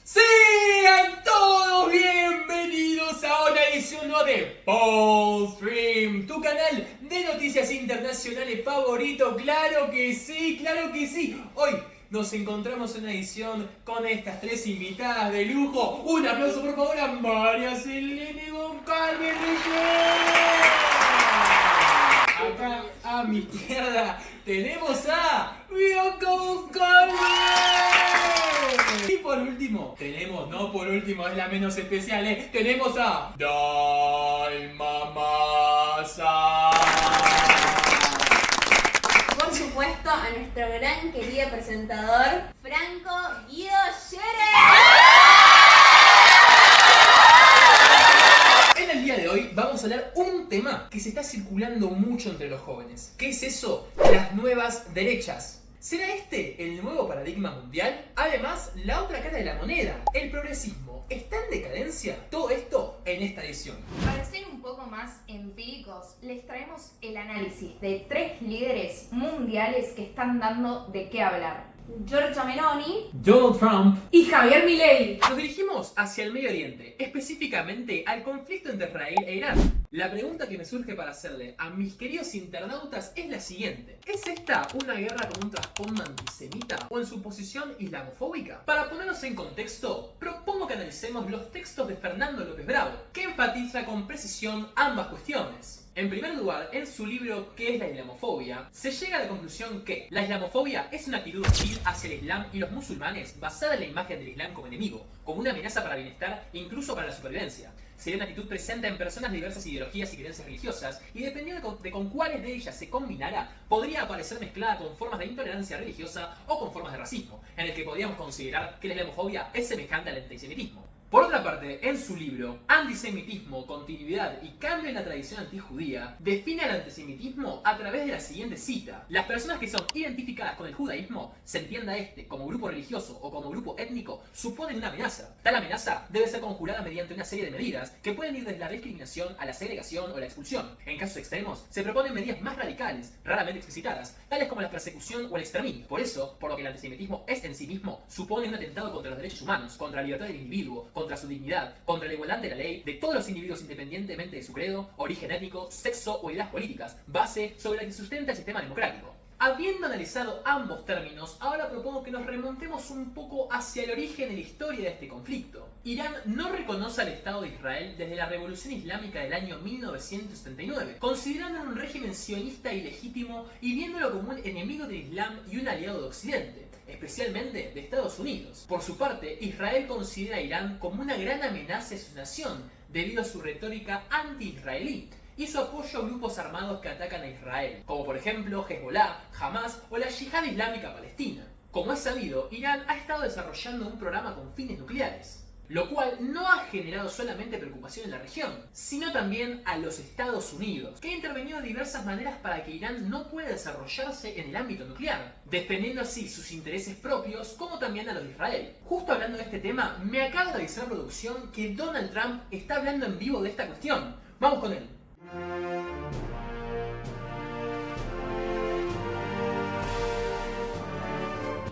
Sean todos bienvenidos a una edición nueva de Poststream, tu canal de noticias internacionales favorito. Claro que sí, claro que sí. Hoy nos encontramos en una edición con estas tres invitadas de lujo. Un aplauso por favor a María Selene Goncalves. Acá a mi izquierda tenemos a Bianca Goncalves. Y por último, no por último, es la menos especial, tenemos a Dalma Massa. Por supuesto, a nuestro gran querido presentador, Franco Guido Yere. En el día de hoy vamos a hablar un tema que se está circulando mucho entre los jóvenes. ¿Qué es eso? Las nuevas derechas. ¿Será este el nuevo paradigma mundial? Además, la otra cara de la moneda, el progresismo, ¿está en decadencia? Todo esto en esta edición. Para ser un poco más empíricos, les traemos el análisis de tres líderes mundiales que están dando de qué hablar. Giorgia Meloni, Donald Trump y Javier Milei. Nos dirigimos hacia el Medio Oriente, específicamente al conflicto entre Israel e Irán. La pregunta que me surge para hacerle a mis queridos internautas es la siguiente. ¿Es esta una guerra con un trasfondo antisemita o en su posición islamofóbica? Para ponernos en contexto, propongo que analicemos los textos de Fernando López Bravo, que enfatiza con precisión ambas cuestiones. En primer lugar, en su libro ¿Qué es la islamofobia?, se llega a la conclusión que la islamofobia es una actitud hostil hacia el Islam y los musulmanes basada en la imagen del Islam como enemigo, como una amenaza para el bienestar e incluso para la supervivencia. Sería una actitud presente en personas de diversas ideologías y creencias religiosas, y dependiendo de con cuáles de ellas se combinara, podría aparecer mezclada con formas de intolerancia religiosa o con formas de racismo, en el que podríamos considerar que la islamofobia es semejante al antisemitismo. Por otra parte, en su libro Antisemitismo, Continuidad y Cambio en la Tradición Antijudía, define al antisemitismo a través de la siguiente cita. Las personas que son identificadas con el judaísmo, se entienda este como grupo religioso o como grupo étnico, suponen una amenaza. Tal amenaza debe ser conjurada mediante una serie de medidas que pueden ir desde la discriminación a la segregación o la expulsión. En casos extremos, se proponen medidas más radicales, raramente explicitadas, tales como la persecución o el exterminio. Por eso, por lo que el antisemitismo es en sí mismo, supone un atentado contra los derechos humanos, contra la libertad del individuo, contra su dignidad, contra la igualdad de la ley de todos los individuos independientemente de su credo, origen étnico, sexo o ideas políticas, base sobre la que sustenta el sistema democrático. Habiendo analizado ambos términos, ahora propongo que nos remontemos un poco hacia el origen y la historia de este conflicto. Irán no reconoce al Estado de Israel desde la Revolución Islámica del año 1979, considerándolo un régimen sionista ilegítimo y viéndolo como un enemigo del Islam y un aliado de Occidente, especialmente de Estados Unidos. Por su parte, Israel considera a Irán como una gran amenaza a su nación, debido a su retórica anti-israelí y su apoyo a grupos armados que atacan a Israel, como por ejemplo Hezbollah, Hamas o la Yihad Islámica Palestina. Como es sabido, Irán ha estado desarrollando un programa con fines nucleares, lo cual no ha generado solamente preocupación en la región, sino también a los Estados Unidos, que ha intervenido de diversas maneras para que Irán no pueda desarrollarse en el ámbito nuclear, defendiendo así sus intereses propios como también a los de Israel. Justo hablando de este tema, me acaba de avisar producción que Donald Trump está hablando en vivo de esta cuestión. Vamos con él.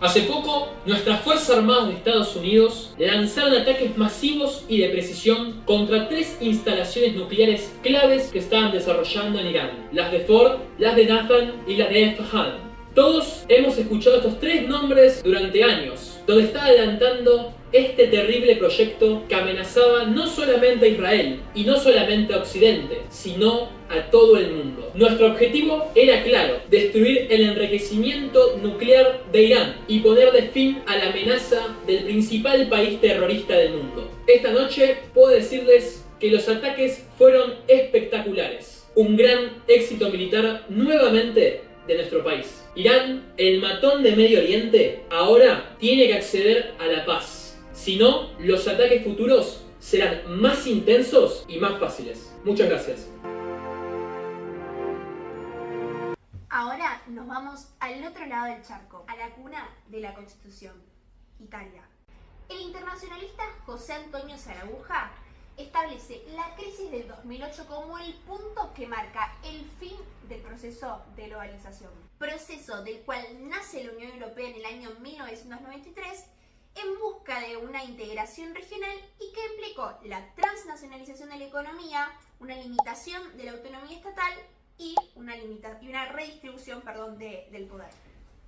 Hace poco, nuestras Fuerzas Armadas de Estados Unidos lanzaron ataques masivos y de precisión contra tres instalaciones nucleares claves que estaban desarrollando en Irán: las de Ford, las de Natanz y las de Esfahan. Todos hemos escuchado estos tres nombres durante años, donde está adelantando este terrible proyecto que amenazaba no solamente a Israel y no solamente a Occidente, sino a todo el mundo. Nuestro objetivo era claro: destruir el enriquecimiento nuclear de Irán y poner de fin a la amenaza del principal país terrorista del mundo. Esta noche puedo decirles que los ataques fueron espectaculares. Un gran éxito militar nuevamente de nuestro país. Irán, el matón de Medio Oriente, ahora tiene que acceder a la paz. Si no, los ataques futuros serán más intensos y más fáciles. Muchas gracias. Ahora nos vamos al otro lado del charco, a la cuna de la Constitución, Italia. El internacionalista José Antonio Saraguja establece la crisis del 2008 como el punto que marca el fin del proceso de globalización, proceso del cual nace la Unión Europea en el año 1993 en busca de una integración regional y que implicó la transnacionalización de la economía, una limitación de la autonomía estatal y una redistribución del poder.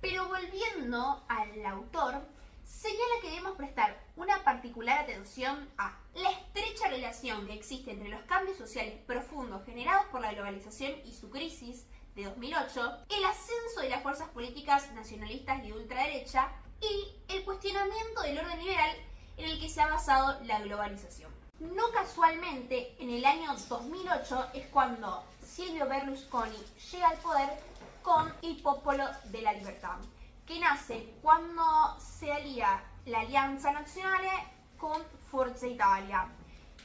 Pero volviendo al autor, señala que debemos prestar una particular atención a la estrecha relación que existe entre los cambios sociales profundos generados por la globalización y su crisis de 2008, el ascenso de las fuerzas políticas nacionalistas y de ultraderecha y el cuestionamiento del orden liberal en el que se ha basado la globalización. No casualmente, en el año 2008 es cuando Silvio Berlusconi llega al poder con Il Popolo della Libertà, que nace cuando se alía la Alianza Nazionale con Forza Italia.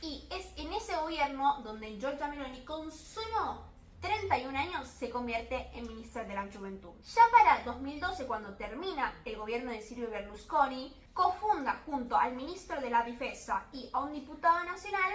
Y es en ese gobierno donde Giorgia Meloni, con solo 31 años, se convierte en ministra de la Juventud. Ya para 2012, cuando termina el gobierno de Silvio Berlusconi, cofunda junto al ministro de la Defensa y a un diputado nacional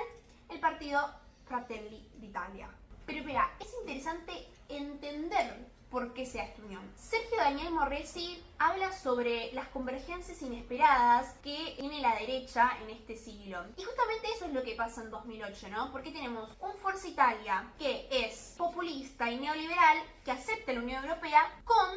el partido Fratelli d'Italia. Pero mira, es interesante entender por qué se da esta unión. Sergio Daniel Morresi habla sobre las convergencias inesperadas que tiene la derecha en este siglo. Y justamente eso es lo que pasa en 2008, ¿no? Porque tenemos un Forza Italia que es populista y neoliberal, que acepta la Unión Europea, con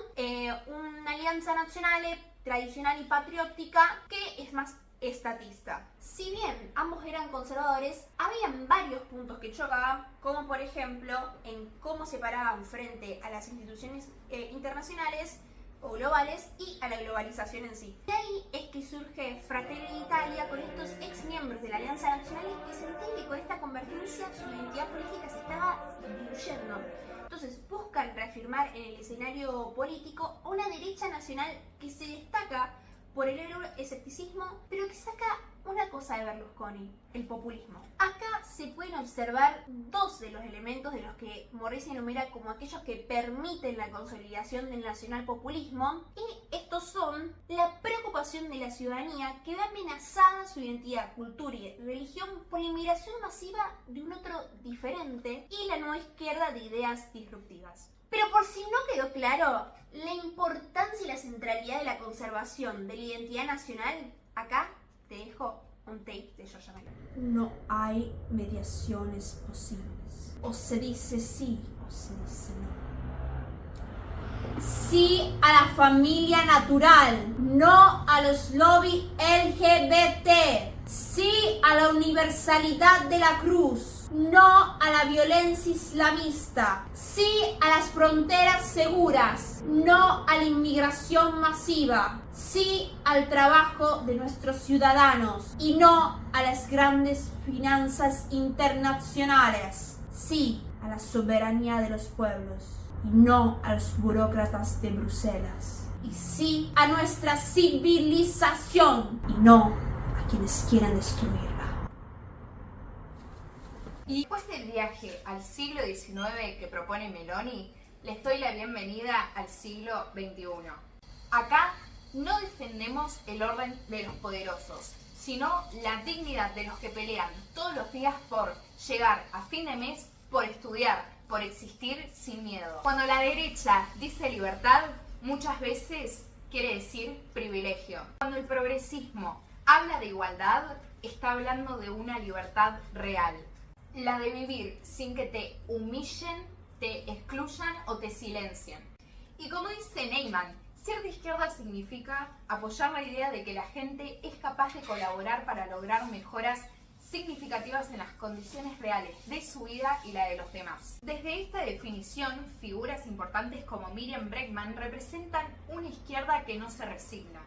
una alianza nacional tradicional y patriótica que es más estatista. Si bien ambos eran conservadores, habían varios puntos que chocaban, como por ejemplo en cómo se paraban frente a las instituciones internacionales o globales y a la globalización en sí. De ahí es que surge Fratelli d'Italia con estos ex miembros de la Alianza Nacional que sentían que con esta convergencia su identidad política se estaba diluyendo. Entonces buscan reafirmar en el escenario político una derecha nacional que se destaca por el euroescepticismo, pero que saca una cosa de Berlusconi, el populismo. Acá se pueden observar dos de los elementos de los que Morresi enumera como aquellos que permiten la consolidación del nacionalpopulismo, y estos son la preocupación de la ciudadanía que ve amenazada su identidad, cultura y religión por la inmigración masiva de un otro diferente y la nueva izquierda de ideas disruptivas. Pero por si no quedó claro, la importancia y la centralidad de la conservación de la identidad nacional, acá te dejo un tape de Giorgia Meloni. No hay mediaciones posibles. O se dice sí o se dice no. Sí a la familia natural, no a los lobbies LGBT. Sí a la universalidad de la cruz, no a la violencia islamista. Sí a las fronteras seguras, no a la inmigración masiva. Sí al trabajo de nuestros ciudadanos y no a las grandes finanzas internacionales. Sí a la soberanía de los pueblos y no a los burócratas de Bruselas. Y sí a nuestra civilización y no a quienes quieren destruirla. Y después del viaje al siglo XIX que propone Meloni, les doy la bienvenida al siglo XXI. Acá no defendemos el orden de los poderosos, sino la dignidad de los que pelean todos los días por llegar a fin de mes, por estudiar, por existir sin miedo. Cuando la derecha dice libertad, muchas veces quiere decir privilegio. Cuando el progresismo habla de igualdad, está hablando de una libertad real. La de vivir sin que te humillen, te excluyan o te silencien. Y como dice Neyman, ser de izquierda significa apoyar la idea de que la gente es capaz de colaborar para lograr mejoras significativas en las condiciones reales de su vida y la de los demás. Desde esta definición, figuras importantes como Miriam Bregman representan una izquierda que no se resigna.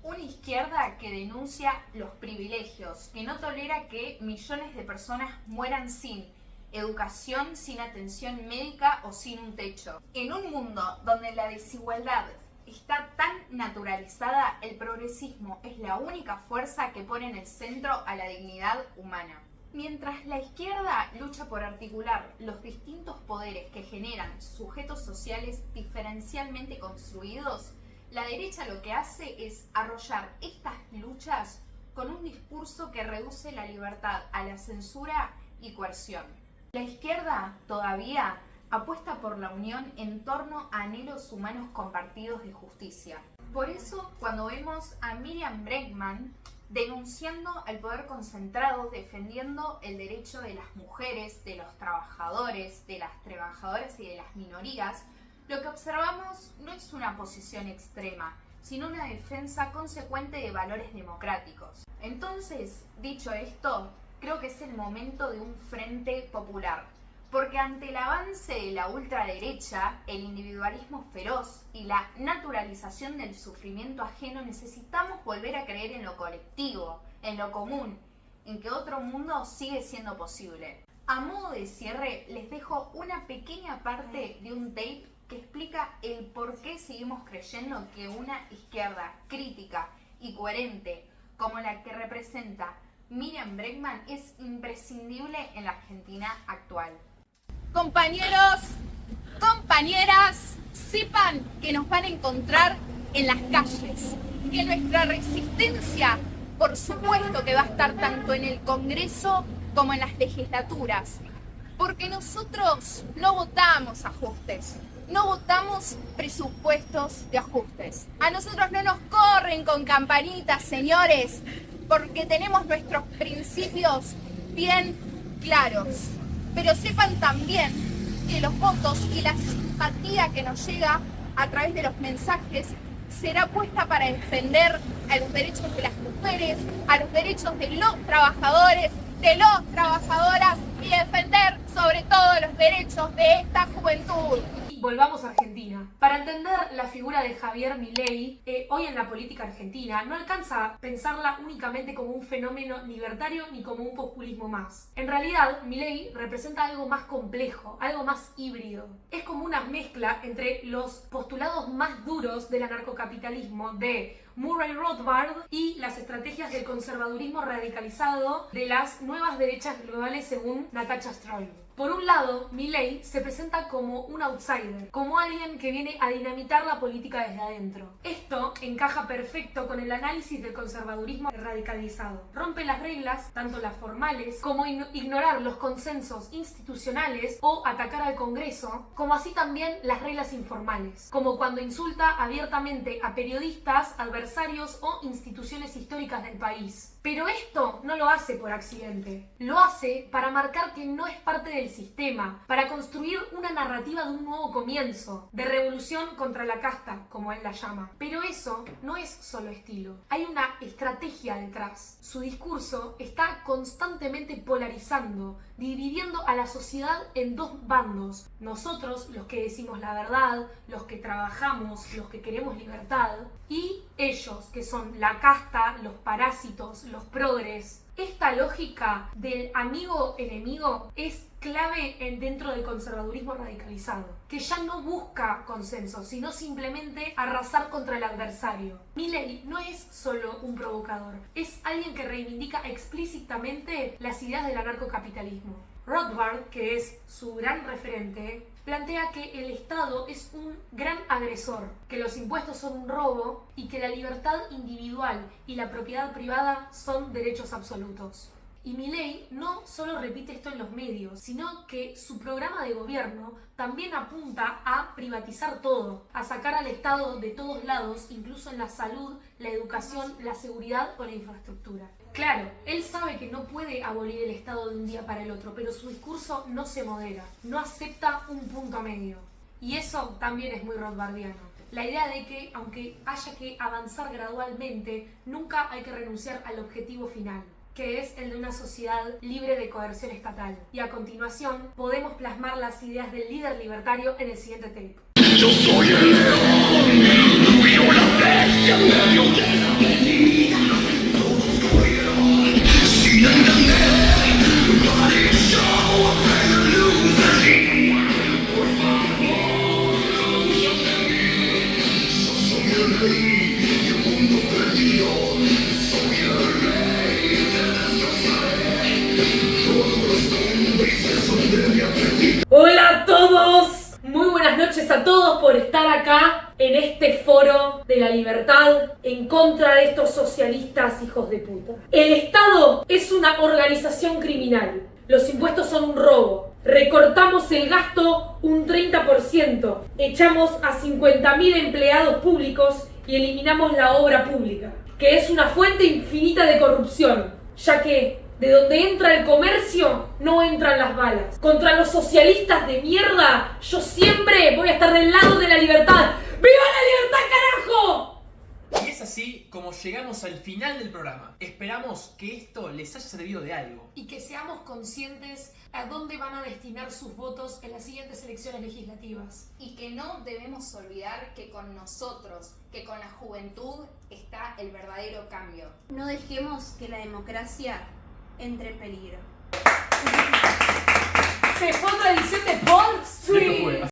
Una izquierda que denuncia los privilegios, que no tolera que millones de personas mueran sin educación, sin atención médica o sin un techo. En un mundo donde la desigualdad está tan naturalizada, el progresismo es la única fuerza que pone en el centro a la dignidad humana. Mientras la izquierda lucha por articular los distintos poderes que generan sujetos sociales diferencialmente construidos, la derecha lo que hace es arrollar estas luchas con un discurso que reduce la libertad a la censura y coerción. La izquierda todavía apuesta por la unión en torno a anhelos humanos compartidos de justicia. Por eso, cuando vemos a Miriam Bregman denunciando al poder concentrado, defendiendo el derecho de las mujeres, de los trabajadores, de las trabajadoras y de las minorías, lo que observamos no es una posición extrema, sino una defensa consecuente de valores democráticos. Entonces, dicho esto, creo que es el momento de un frente popular, porque ante el avance de la ultraderecha, el individualismo feroz y la naturalización del sufrimiento ajeno, necesitamos volver a creer en lo colectivo, en lo común, en que otro mundo sigue siendo posible. A modo de cierre, les dejo una pequeña parte de un tape que explica el por qué seguimos creyendo que una izquierda crítica y coherente como la que representa Miriam Bregman es imprescindible en la Argentina actual. Compañeros, compañeras, sepan que nos van a encontrar en las calles, que nuestra resistencia, por supuesto que va a estar tanto en el Congreso como en las legislaturas, porque nosotros no votamos ajustes, no votamos presupuestos de ajustes. A nosotros no nos corren con campanitas, señores, porque tenemos nuestros principios bien claros. Pero sepan también que los votos y la simpatía que nos llega a través de los mensajes será puesta para defender a los derechos de las mujeres, a los derechos de los trabajadores, de las trabajadoras y defender sobre todo los derechos de esta juventud. Volvamos a Argentina. Para entender la figura de Javier Milei, hoy en la política argentina, no alcanza a pensarla únicamente como un fenómeno libertario ni como un populismo más. En realidad, Milei representa algo más complejo, algo más híbrido. Es como una mezcla entre los postulados más duros del anarcocapitalismo de Murray Rothbard y las estrategias del conservadurismo radicalizado de las nuevas derechas globales según Natasha Stroll. Por un lado, Milei se presenta como un outsider, como alguien que viene a dinamitar la política desde adentro. Esto encaja perfecto con el análisis del conservadurismo radicalizado. Rompe las reglas, tanto las formales, como ignorar los consensos institucionales o atacar al Congreso, como así también las reglas informales, como cuando insulta abiertamente a periodistas, adversarios o instituciones históricas del país. Pero esto no lo hace por accidente, lo hace para marcar que no es parte del sistema, para construir una narrativa de un nuevo comienzo, de revolución contra la casta, como él la llama. Pero eso no es solo estilo, hay una estrategia detrás. Su discurso está constantemente polarizando, dividiendo a la sociedad en dos bandos. Nosotros, los que decimos la verdad, los que trabajamos, los que queremos libertad, y ellos, que son la casta, los parásitos, los progres. Esta lógica del amigo-enemigo es clave dentro del conservadurismo radicalizado, que ya no busca consenso, sino simplemente arrasar contra el adversario. Milei no es solo un provocador, es alguien que reivindica explícitamente las ideas del anarcocapitalismo. Rothbard, que es su gran referente, plantea que el Estado es un gran agresor, que los impuestos son un robo y que la libertad individual y la propiedad privada son derechos absolutos. Y Milei no solo repite esto en los medios, sino que su programa de gobierno también apunta a privatizar todo, a sacar al Estado de todos lados, incluso en la salud, la educación, la seguridad o la infraestructura. Claro, él sabe que no puede abolir el Estado de un día para el otro, pero su discurso no se modera, no acepta un punto medio. Y eso también es muy rothbardiano. La idea de que, aunque haya que avanzar gradualmente, nunca hay que renunciar al objetivo final, que es el de una sociedad libre de coerción estatal. Y a continuación, podemos plasmar las ideas del líder libertario en el siguiente tape. Yo soy el león, fui una bestia en medio de la avenida. Sin entender, paralizado a plena luz del día. Por favor, no huyan de mí. Yo soy el rey de un mundo perdido. Soy el rey de destrozaré todos los cómplices son de mi apetito. ¡Hola a todos! Muy buenas noches a todos por estar acá en este foro de la libertad en contra de estos socialistas hijos de puta. El Estado es una organización criminal. Los impuestos son un robo. Recortamos el gasto un 30%. Echamos a 50.000 empleados públicos y eliminamos la obra pública, que es una fuente infinita de corrupción, ya que de donde entra el comercio no entran las balas. Contra los socialistas de mierda, yo siempre voy a estar del lado de la libertad. ¡Viva la libertad, carajo! Y es así como llegamos al final del programa. Esperamos que esto les haya servido de algo. Y que seamos conscientes a dónde van a destinar sus votos en las siguientes elecciones legislativas. Y que no debemos olvidar que con nosotros, que con la juventud está el verdadero cambio. No dejemos que la democracia entre en peligro. Se fue otra edición de Paul Street. Y esto fue